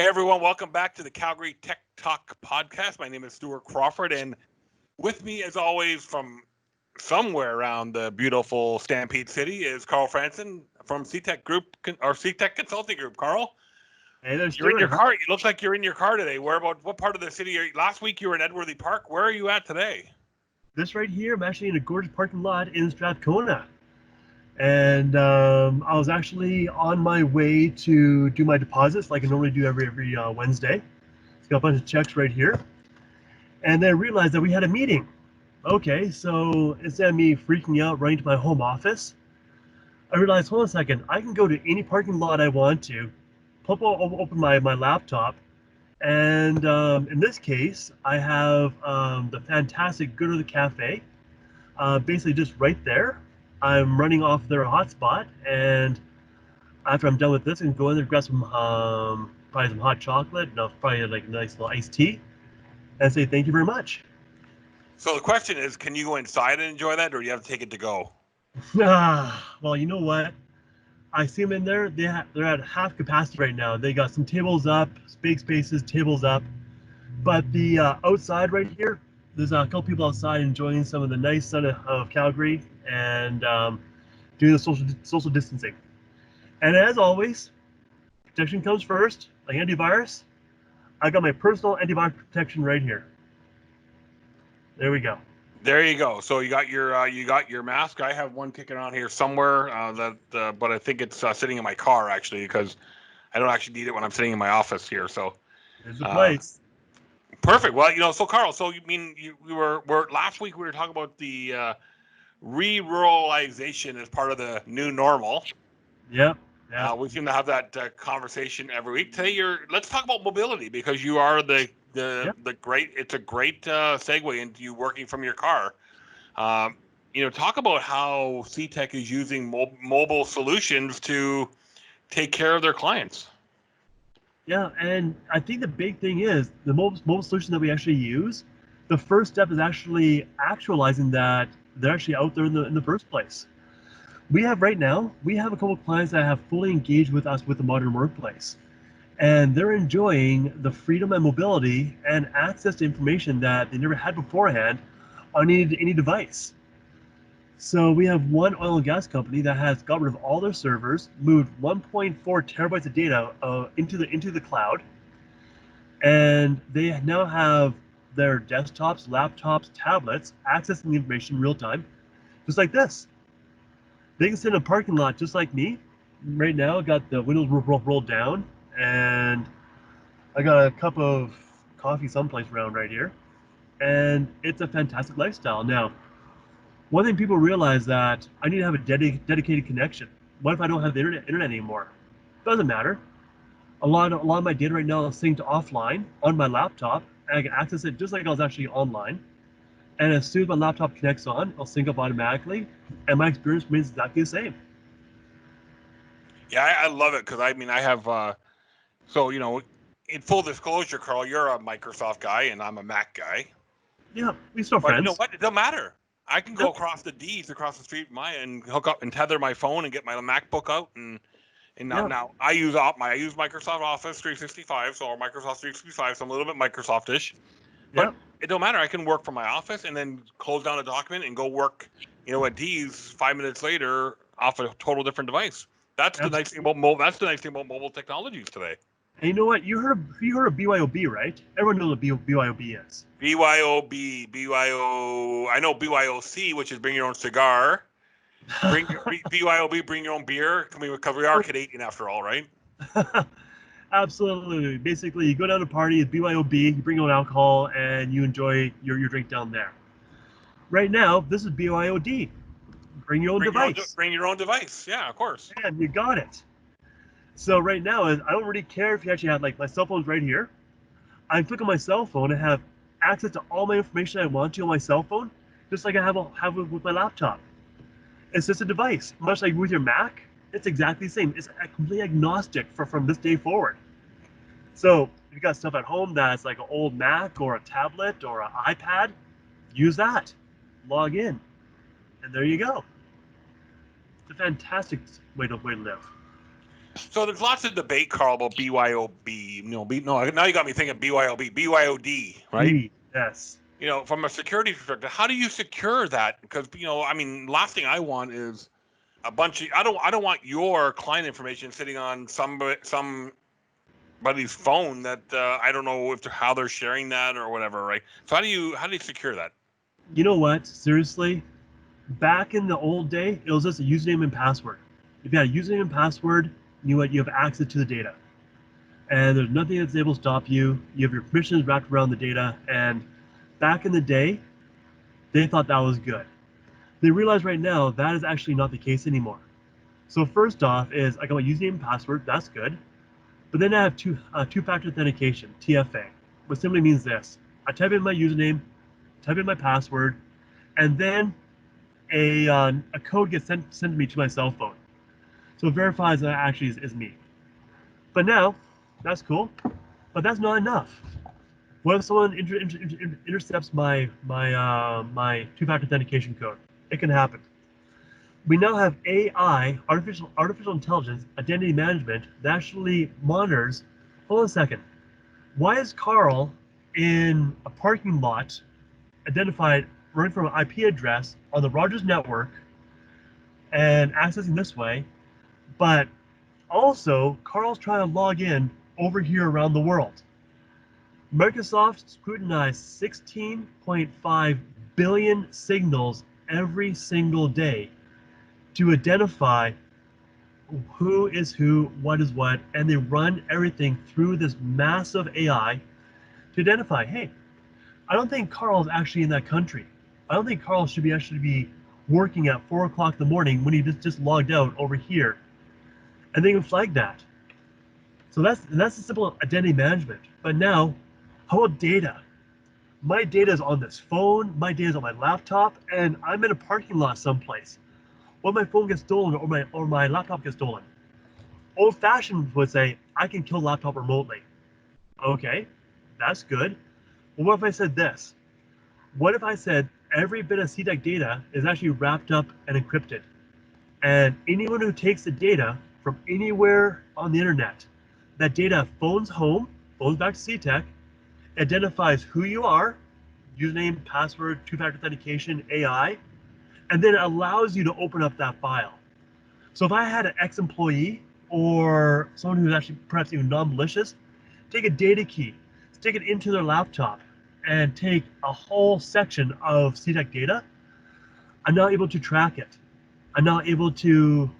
Hey everyone, welcome back to the Calgary Tech Talk podcast. My name is Stuart Crawford, and with me, as always, from somewhere around the beautiful Stampede City is Carl Fransen from CTech Group or CTech Consulting Group. Carl, Hey there, you're in Stuart. your car. It looks like you're in your car today. What part of the city are you? Last week you were in Edworthy Park. Where are you at today? This right here, I'm actually in a gorgeous parking lot in Strathcona. And I was actually on my way to do my deposits like I normally do every Wednesday. It's got a bunch of checks right here. And then I realized that we had a meeting. Okay, so instead of me freaking out running to my home office, I realized, hold on a second, I can go to any parking lot I want to, open my laptop, and in this case, I have the fantastic Good of the Cafe, basically just right there. I'm running off their hotspot, and after I'm done with this, I can go in there, grab some probably some hot chocolate, no, probably like a nice little iced tea, and say thank you very much. So the question is, can you go inside and enjoy that, or do you have to take it to go? Well, you know what? I see them in there. They're at half capacity right now. They got some tables up, big spaces, tables up. But the outside right here, there's a couple people outside enjoying some of the nice sun of Calgary and doing the social distancing. And as always, protection comes first, like antivirus. I got my personal antivirus protection right here. There we go. There you go. So you got your mask. I have one kicking on here somewhere, but I think it's sitting in my car actually because I don't actually need it when I'm sitting in my office here. So there's the place. Perfect. Well, so Carl, so you mean we were last week we were talking about the re-ruralization as part of the new normal. Yep. Yeah. We seem to have that conversation every week. Today, let's talk about mobility because you are the great. It's a great segue into you working from your car. Talk about how CTech is using mobile solutions to take care of their clients. Yeah, and I think the big thing is the mobile solution that we actually use. The first step is actually actualizing that they're actually out there in the first place. We have a couple of clients that have fully engaged with us with the modern workplace, and they're enjoying the freedom and mobility and access to information that they never had beforehand on any device. So we have one oil and gas company that has got rid of all their servers, moved 1.4 terabytes of data into the cloud, and they now have their desktops, laptops, tablets accessing the information in real time, just like this. They can sit in a parking lot just like me. Right now, I got the windows rolled down, and I got a cup of coffee someplace around right here, and it's a fantastic lifestyle. Now, one thing people realize that I need to have a dedicated connection. What if I don't have the internet anymore? Doesn't matter. A lot of my data right now is synced offline on my laptop, and I can access it just like I was actually online. And as soon as my laptop connects on, it'll sync up automatically, and my experience remains exactly the same. Yeah, I love it because I have. In full disclosure, Carl, you're a Microsoft guy and I'm a Mac guy. Yeah, we still friends. But you know what? It doesn't matter. I can go across the street and hook up and tether my phone and get my MacBook out and now I use Microsoft Office 365, so Microsoft 365, so I'm a little bit Microsoft-ish. But it don't matter. I can work from my office and then close down a document and go work, at D's 5 minutes later off a total different device. That's the nice thing about mobile technologies today. And you know what? You heard of BYOB, right? Everyone knows what BYOB is. BYO. I know BYOC, which is bring your own cigar. BYOB, bring your own beer. Because we are Canadian after all, right? Absolutely. Basically, you go down to a party, it's BYOB, you bring your own alcohol, and you enjoy your drink down there. Right now, this is BYOD. Bring your own device. Bring your own device. Yeah, of course. And you got it. So right now, I don't really care if you actually have, like, my cell phone's right here. I can click on my cell phone and have access to all my information I want to on my cell phone, just like I have with my laptop. It's just a device. Much like with your Mac, it's exactly the same. It's completely agnostic from this day forward. So if you got stuff at home that's like an old Mac or a tablet or an iPad, use that. Log in. And there you go. It's a fantastic way to live. So there's lots of debate, Carl, about BYOB. Now you got me thinking BYOB, BYOD, right? Yes. From a security perspective, how do you secure that? Because last thing I want is a bunch of I don't want your client information sitting on somebody's phone that I don't know how they're sharing that or whatever, right? So how do you secure that? You know what? Seriously, back in the old day, it was just a username and password. If you had a username and password, you have access to the data, and there's nothing that's able to stop you. You have your permissions wrapped around the data, and back in the day, they thought that was good. They realize right now that is actually not the case anymore. So first off is I got my username and password, that's good. But then I have two-factor authentication, TFA, which simply means this. I type in my username, type in my password, and then a code gets sent to me to my cell phone. So it verifies that actually is me. But now, that's cool, but that's not enough. What if someone intercepts my two-factor authentication code? It can happen. We now have AI, artificial intelligence, identity management that actually monitors. Hold on a second. Why is Carl in a parking lot identified running from an IP address on the Rogers network and accessing this way, but also Carl's trying to log in over here around the world? Microsoft scrutinized 16.5 billion signals every single day to identify who is who, what is what, and they run everything through this massive AI to identify, hey, I don't think Carl is actually in that country. I don't think Carl should actually be working at 4 o'clock in the morning when he just logged out over here. And they can flag that. So that's a simple identity management. But now, how about data? My data is on this phone, my data is on my laptop, and I'm in a parking lot someplace. What if my phone gets stolen or my laptop gets stolen? Old-fashioned would say, I can kill a laptop remotely. Okay, that's good. But what if I said this? What if I said every bit of CTech data is actually wrapped up and encrypted? And anyone who takes the data from anywhere on the internet, that data phones home, phones back to CTech, identifies who you are, username, password, two-factor authentication, AI, and then it allows you to open up that file. So if I had an ex-employee or someone who's actually perhaps even non-malicious, take a data key, stick it into their laptop, and take a whole section of CTech data, I'm now able to track it. I'm now able to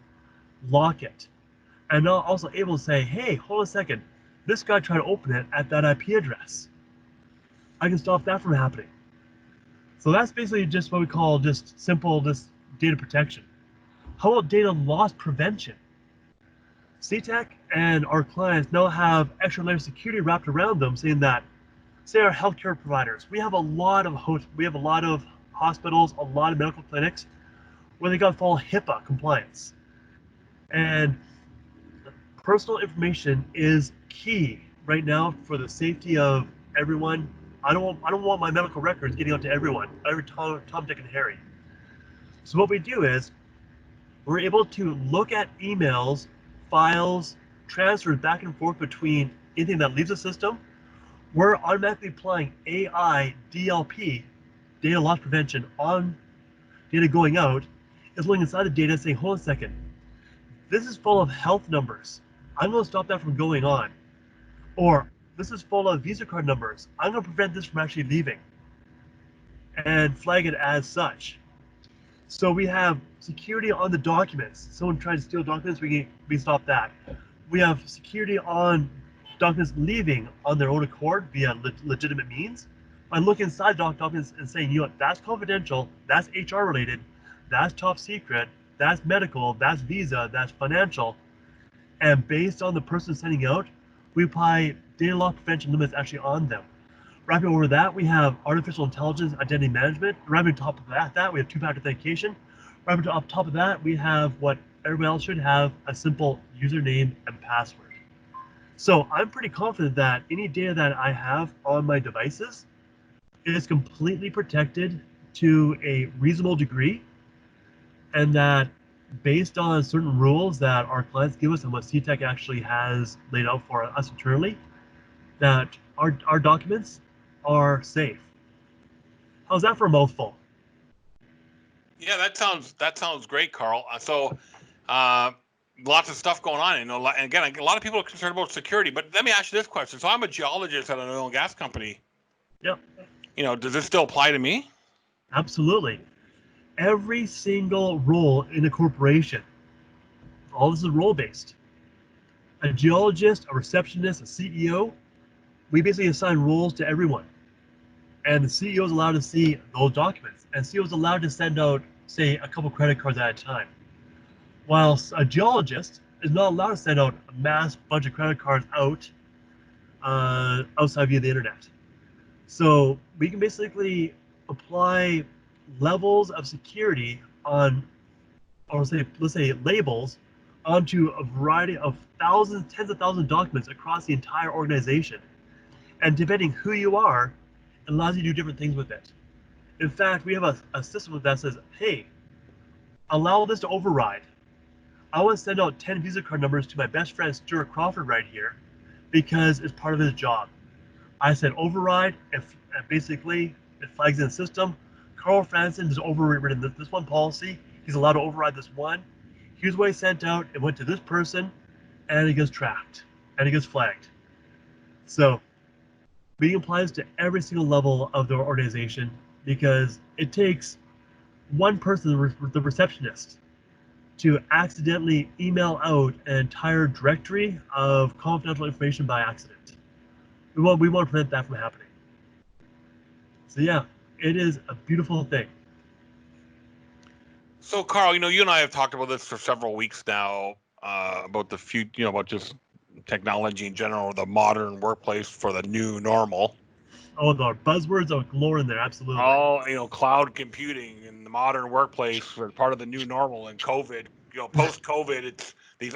lock it. I'm now also able to say, hey, hold on a second, this guy tried to open it at that IP address. I can stop that from happening. So that's basically just what we call just simple data protection. How about data loss prevention? CTech and our clients now have extra layer of security wrapped around them, saying that, say our healthcare providers, we have a lot of hospitals, a lot of medical clinics where they got to follow HIPAA compliance. And personal information is key right now for the safety of everyone. I don't want my medical records getting out to everyone, every Tom, Dick, and Harry. So what we do is we're able to look at emails, files, transfers back and forth between anything that leaves the system. We're automatically applying AI DLP, data loss prevention, on data going out. It's looking inside the data saying, hold on a second, this is full of health numbers. I'm going to stop that from going on. Or this is full of Visa card numbers. I'm going to prevent this from actually leaving and flag it as such. So we have security on the documents. Someone tries to steal documents, we stop that. We have security on documents leaving on their own accord via legitimate means. I look inside documents and saying, you know what, that's confidential, that's HR related, that's top secret, that's medical, that's Visa, that's financial. And based on the person sending out, we apply data loss prevention limits actually on them. Wrapping over that, we have artificial intelligence identity management. Wrapping on top of that, we have two-factor authentication. Wrapping on top of that, we have what everyone else should have, a simple username and password. So I'm pretty confident that any data that I have on my devices is completely protected to a reasonable degree, and that based on certain rules that our clients give us and what CTech actually has laid out for us internally, that our documents are safe. How's that for a mouthful? Yeah, that sounds great, Carl. Lots of stuff going on. And again, a lot of people are concerned about security. But let me ask you this question. So I'm a geologist at an oil and gas company. Yep. Does this still apply to me? Absolutely. Every single role in a corporation, all this is role based. A geologist, a receptionist, a CEO, we basically assign roles to everyone. And the CEO is allowed to see those documents. And CEO is allowed to send out, say, a couple credit cards at a time. Whilst a geologist is not allowed to send out a mass bunch of credit cards out outside via the internet. So we can basically apply levels of security on, or let's say labels onto a variety of thousands, tens of thousands of documents across the entire organization. And depending who you are, it allows you to do different things with it. In fact, we have a system that says, hey, allow this to override. I want to send out 10 Visa card numbers to my best friend Stuart Crawford right here because it's part of his job. I said override, and basically it flags in the system. Carl Fransen has overridden this one policy. He's allowed to override this one. Here's what he sent out. It went to this person, and it gets tracked, and it gets flagged. So we can apply this to every single level of the organization because it takes one person, the receptionist, to accidentally email out an entire directory of confidential information by accident. We want to prevent that from happening. So yeah, it is a beautiful thing. So, Carl, you and I have talked about this for several weeks now, about the future, about just technology in general, the modern workplace for the new normal. Oh, the buzzwords are galore in there, absolutely. All, cloud computing and the modern workplace are part of the new normal. And COVID, post COVID, it's these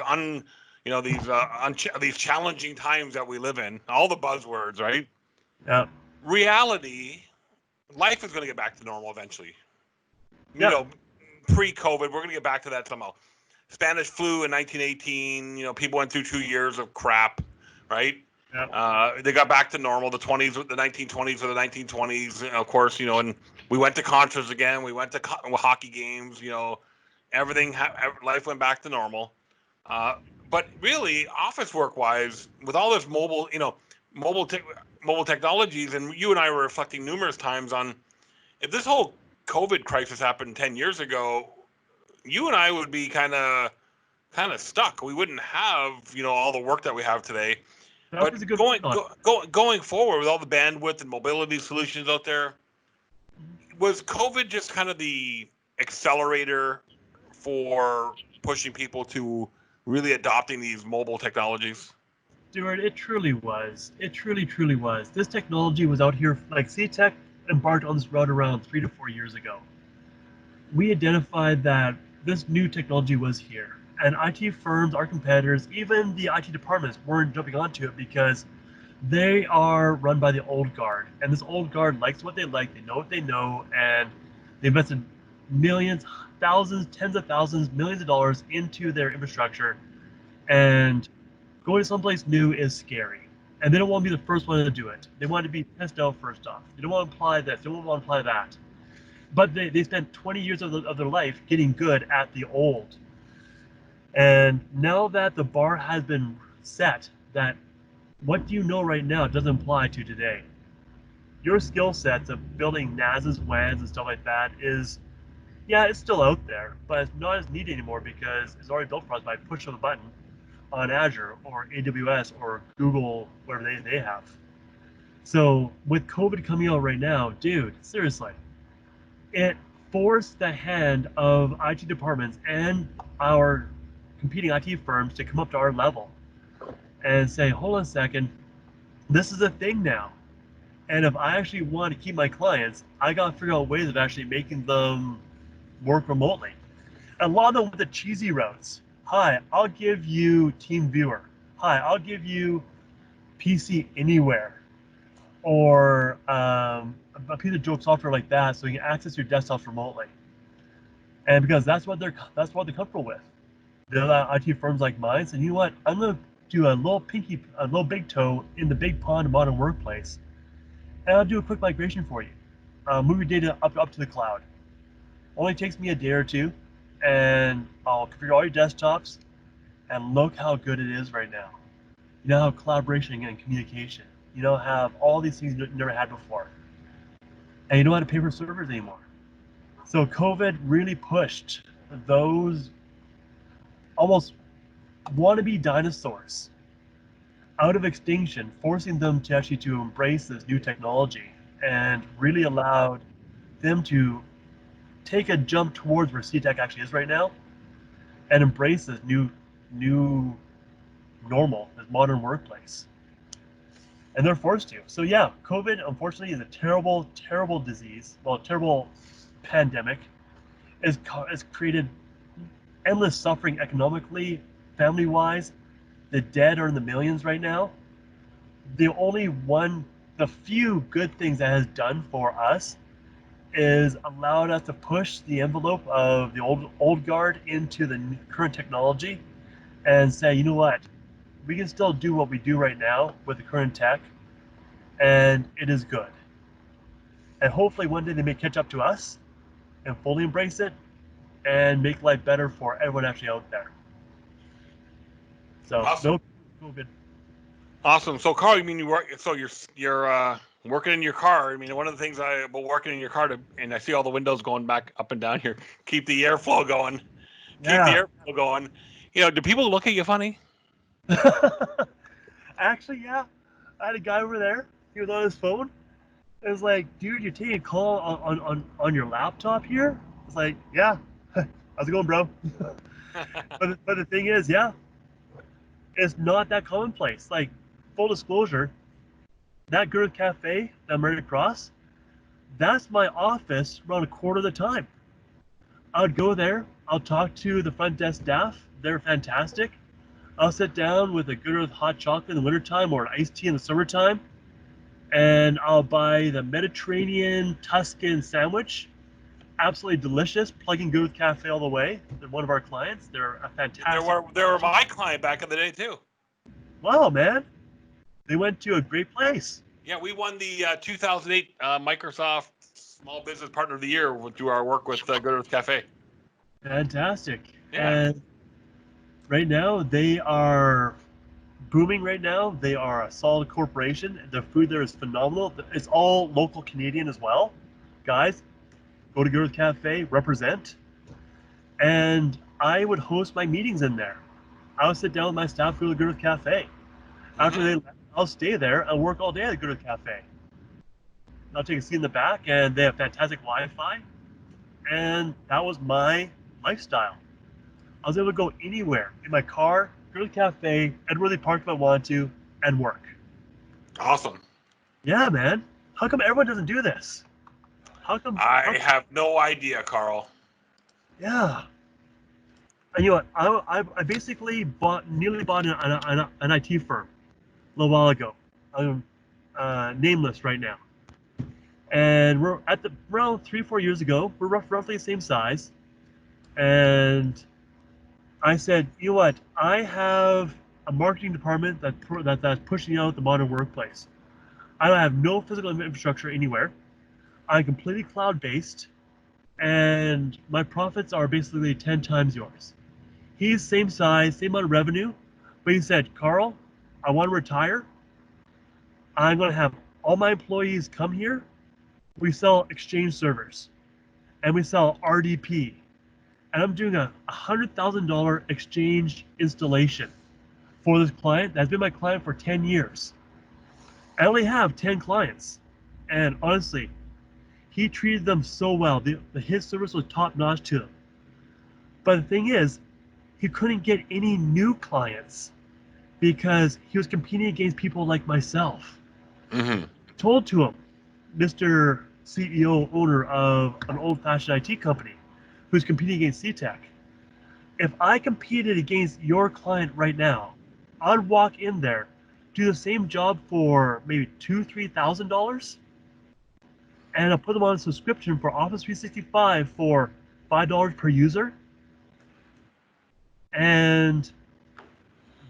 these challenging times that we live in. All the buzzwords, right? Yeah. Reality, life is going to get back to normal eventually. Yeah. Pre-COVID, we're going to get back to that somehow. Spanish flu in 1918, people went through 2 years of crap, right? Yeah. They got back to normal. The 1920s were the 1920s, of course, and we went to concerts again. We went to hockey games, everything, life went back to normal. But really, office work-wise, with all this mobile technologies, and you and I were reflecting numerous times on if this whole COVID crisis happened 10 years ago, you and I would be kind of stuck. We wouldn't have, all the work that we have today. But going forward with all the bandwidth and mobility solutions out there, was COVID just kind of the accelerator for pushing people to really adopting these mobile technologies? Stuart, it truly was. It truly, truly was. This technology was out here, like CTech embarked on this route around 3 to 4 years ago. We identified that this new technology was here. And IT firms, our competitors, even the IT departments weren't jumping onto it because they are run by the old guard. And this old guard likes what they like, they know what they know, and they invested millions, thousands, tens of thousands, millions of dollars into their infrastructure. And going to someplace new is scary. And they don't want to be the first one to do it. They want to be tested out first off. They don't want to apply this, they don't want to apply that. But they spent 20 years of their life getting good at the old. And now that the bar has been set, that what do you know right now doesn't apply to today. Your skill sets of building NASs, WANs, and stuff like that is, yeah, it's still out there, but it's not as needed anymore because it's already built for us by push of a button on Azure or AWS or Google, whatever they have. So with COVID coming out right now, dude, seriously, it forced the hand of IT departments and our competing IT firms to come up to our level and say, hold on a second, this is a thing now. And if I actually want to keep my clients, I got to figure out ways of actually making them work remotely. And a lot of them with the cheesy routes. Hi, I'll give you TeamViewer. Hi, I'll give you PC Anywhere. Or a piece of joke software like that so you can access your desktops remotely. And because that's what they're comfortable with. The other IT firms like mine said, you know what, I'm gonna do a little big toe in the big pond of modern workplace, and I'll do a quick migration for you. Move your data up to the cloud. Only takes me a day or two, and I'll configure all your desktops, and look how good it is right now. You now have collaboration and communication. You now have all these things you never had before. And you don't have to pay for servers anymore. So COVID really pushed those almost wannabe dinosaurs out of extinction, forcing them to actually to embrace this new technology, and really allowed them to take a jump towards where CTech actually is right now and embrace this new normal, this modern workplace. And they're forced to. So yeah, COVID unfortunately is a terrible, terrible disease. Well, terrible pandemic. It's created endless suffering economically, family-wise. The dead are in the millions right now. The few good things that has done for us is allowed us to push the envelope of the old guard into the current technology and say, you know what, we can still do what we do right now with the current tech, and it is good. And hopefully one day they may catch up to us and fully embrace it and make life better for everyone actually out there. So Awesome. no COVID. Awesome. So Carl, you mean you're working in your car? I mean, one of the things about working in your car, and I see all the windows going back up and down here, keep the airflow going. Keep the Yeah. airflow going. Do people look at you funny? Actually, yeah. I had a guy over there. He was on his phone. It was like, dude, you're taking a call on your laptop here? It's like, yeah. How's it going, bro? But the thing is, yeah, it's not that commonplace. Like, full disclosure, that Girth Cafe that I'm right across, that's my office around a quarter of the time. I would go there. I'll talk to the front desk staff. They're fantastic. I'll sit down with a good earth hot chocolate in the wintertime or an iced tea in the summertime, and I'll buy the Mediterranean Tuscan sandwich. Absolutely delicious. Plugging Good Cafe all the way. They're one of our clients. They're a fantastic. They were my client back in the day too. Wow, man. They went to a great place. Yeah, we won the 2008 Microsoft Small Business Partner of the Year through our work with Good Earth Cafe. Fantastic. Yeah. And right now they are booming right now. They are a solid corporation. The food there is phenomenal. It's all local Canadian as well. Guys, go to Good Earth Cafe, represent. And I would host my meetings in there. I would sit down with my staff, go to Good Earth Cafe. After they left, I'll stay there and work all day at the Good Earth Cafe. I'll take a seat in the back, and they have fantastic Wi-Fi. And that was my lifestyle. I was able to go anywhere in my car, go to the cafe, Edworthy Park if I wanted to, and work. Awesome. Yeah, man. How come everyone doesn't do this? I have no idea, Carl. Yeah. And you know what? I basically nearly bought an IT firm a little while ago. I'm nameless right now. And we're at around 3-4 years ago. We're roughly the same size. And I said, you know what? I have a marketing department that's pushing out the modern workplace. I have no physical infrastructure anywhere. I'm completely cloud-based, and my profits are basically 10 times yours. He's same size, same amount of revenue, but he said, Carl, I want to retire. I'm going to have all my employees come here. We sell Exchange servers, and we sell RDP. And I'm doing a $100,000 Exchange installation for this client that's been my client for 10 years. I only have 10 clients, and honestly, he treated them so well. His service was top notch to them. But the thing is, he couldn't get any new clients because he was competing against people like myself. Mm-hmm. Told to him, Mr. CEO, owner of an old-fashioned IT company, who's competing against CTech. If I competed against your client right now, I'd walk in there, do the same job for maybe $2,000-$3,000, and I'll put them on a subscription for Office 365 for $5 per user. And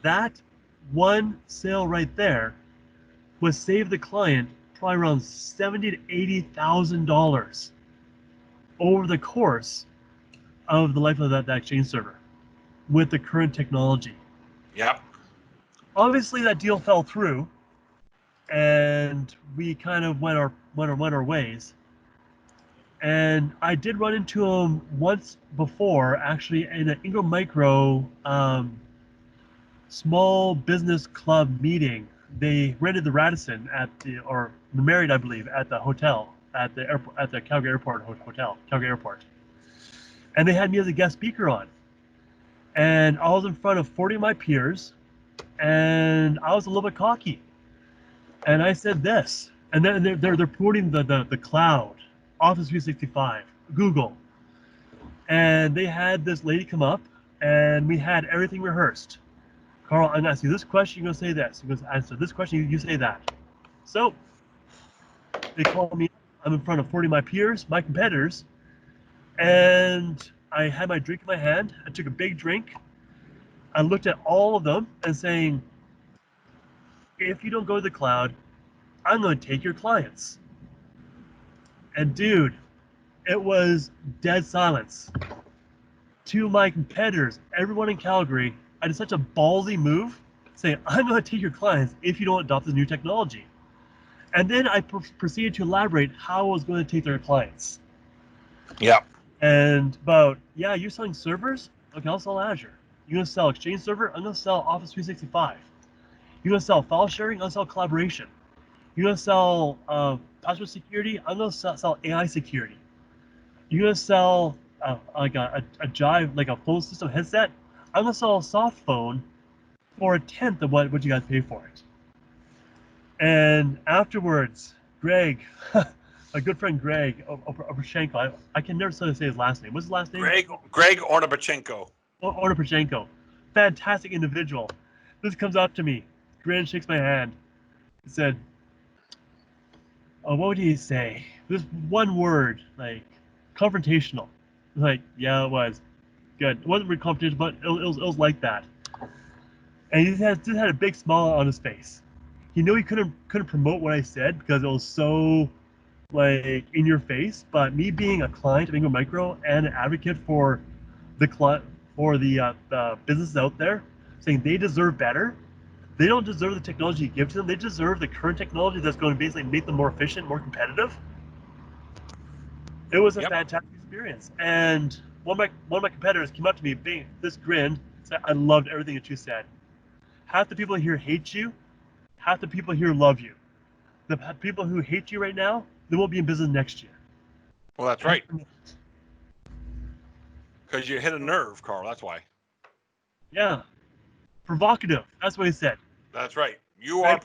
that one sale right there would save the client probably around $70,000 to $80,000 over the course of the life of that exchange server with the current technology. Yep. Obviously, that deal fell through, and we kind of went our ways. And I did run into him once before, actually, in an Ingram Micro small business club meeting. They rented the Radisson or the Marriott, I believe, at the hotel at the airport, at the Calgary Airport Hotel, Calgary Airport. And they had me as a guest speaker on. And I was in front of 40 of my peers, and I was a little bit cocky. And I said this, and then they're promoting the cloud, Office 365, Google. And they had this lady come up, and we had everything rehearsed. Carl, I'm going to ask you this question, you're going to say this. You're going to answer this question, you say that. So they call me, I'm in front of 40 of my peers, my competitors, and I had my drink in my hand. I took a big drink. I looked at all of them and saying, if you don't go to the cloud, I'm going to take your clients. And dude, it was dead silence. To my competitors, everyone in Calgary, I did such a ballsy move, saying, I'm going to take your clients if you don't adopt this new technology. And then I proceeded to elaborate how I was going to take their clients. Yeah. And you're selling servers? Okay, I'll sell Azure. You're going to sell Exchange Server? I'm going to sell Office 365. You're going to sell file sharing? I'm going to sell collaboration. You're going to sell password security? I'm going to sell AI security. You're going to sell like a Jive, like a phone system headset? I'm going to sell a soft phone for a tenth of what you guys pay for it. And afterwards, Greg, my good friend Greg Oprashenko, I can never say his last name. What's his last name? Greg Ornabachenko. Ornabachenko. Fantastic individual. This comes up to me, grins, shakes my hand. He said, what would he say? This one word, like confrontational. Like, yeah, it was. Good. It wasn't really confrontational, but it was like that. And he just had a big smile on his face. He knew he couldn't promote what I said because it was so like in your face. But me being a client of Ingram Micro and an advocate for the businesses out there, saying they deserve better. They don't deserve the technology you give to them. They deserve the current technology that's going to basically make them more efficient, more competitive. It was a fantastic experience. And one of my competitors came up to me, this grin, said, "I loved everything that you said. Half the people here hate you, half the people here love you. The people who hate you right now, they won't be in business next year." Well, that's right. Because you hit a nerve, Carl. That's why. Yeah. Provocative. That's what he said. That's right. You are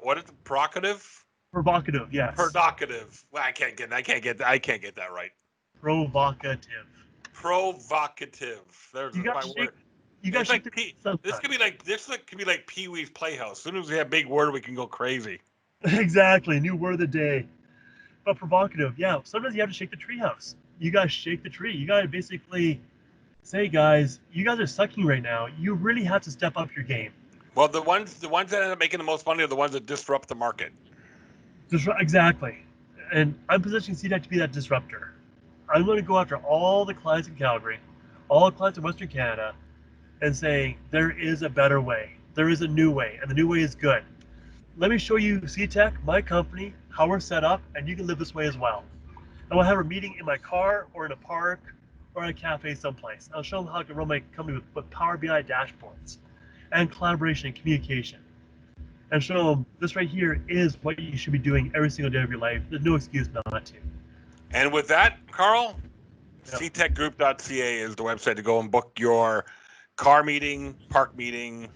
what is it? Provocative? Provocative, yes. Provocative. Well, I can't get that right. Provocative. There's You my word. This could be like Pee-wee's Playhouse. As soon as we have a big word, we can go crazy. Exactly. New word of the day. But provocative, yeah. Sometimes you have to shake the treehouse. You gotta shake the tree. You gotta basically say, guys, you guys are sucking right now. You really have to step up your game. Well, the ones that end up making the most money are the ones that disrupt the market. Exactly. And I'm positioning CTech to be that disruptor. I'm going to go after all the clients in Calgary, all the clients in Western Canada, and say, there is a better way. There is a new way, and the new way is good. Let me show you CTech, my company, how we're set up, and you can live this way as well. And we'll have a meeting in my car or in a park or in a cafe someplace. I'll show them how I can run my company with Power BI dashboards and collaboration and communication. And show them this right here is what you should be doing every single day of your life. There's no excuse not to. And with that, Carl, ctechgroup.ca is the website to go and book your car meeting, park meeting,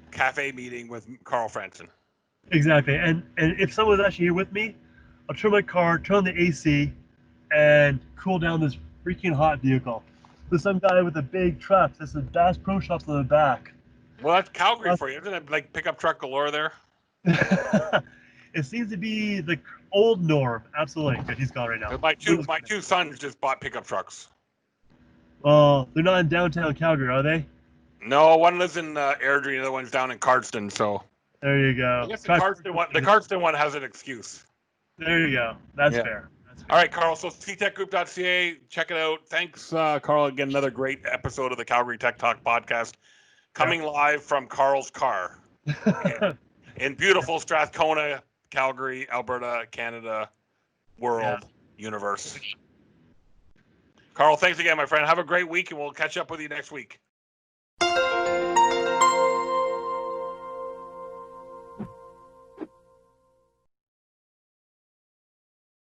cafe meeting with Carl Fransen. Exactly. And if someone's actually here with me, I'll turn my car, turn on the AC, and cool down this freaking hot vehicle. There's some guy with a big truck. There's some Bass Pro Shops on the back. Well, that's Calgary for you, isn't it? Like pickup truck galore there. It seems to be Old Norm, absolutely. Good, he's gone right now. My two sons just bought pickup trucks. Oh, they're not in downtown Calgary, are they? No, one lives in Airdrie, the other one's down in Cardston. So There you go. I guess the Cardston one has an excuse. There you go. That's Yeah. fair. That's fair. All right, Carl. So ctechgroup.ca, check it out. Thanks, Carl. Again, another great episode of the Calgary Tech Talk podcast, coming live from Carl's car in beautiful Strathcona, Calgary, Alberta, Canada, world, universe. Carl, thanks again, my friend. Have a great week, and we'll catch up with you next week.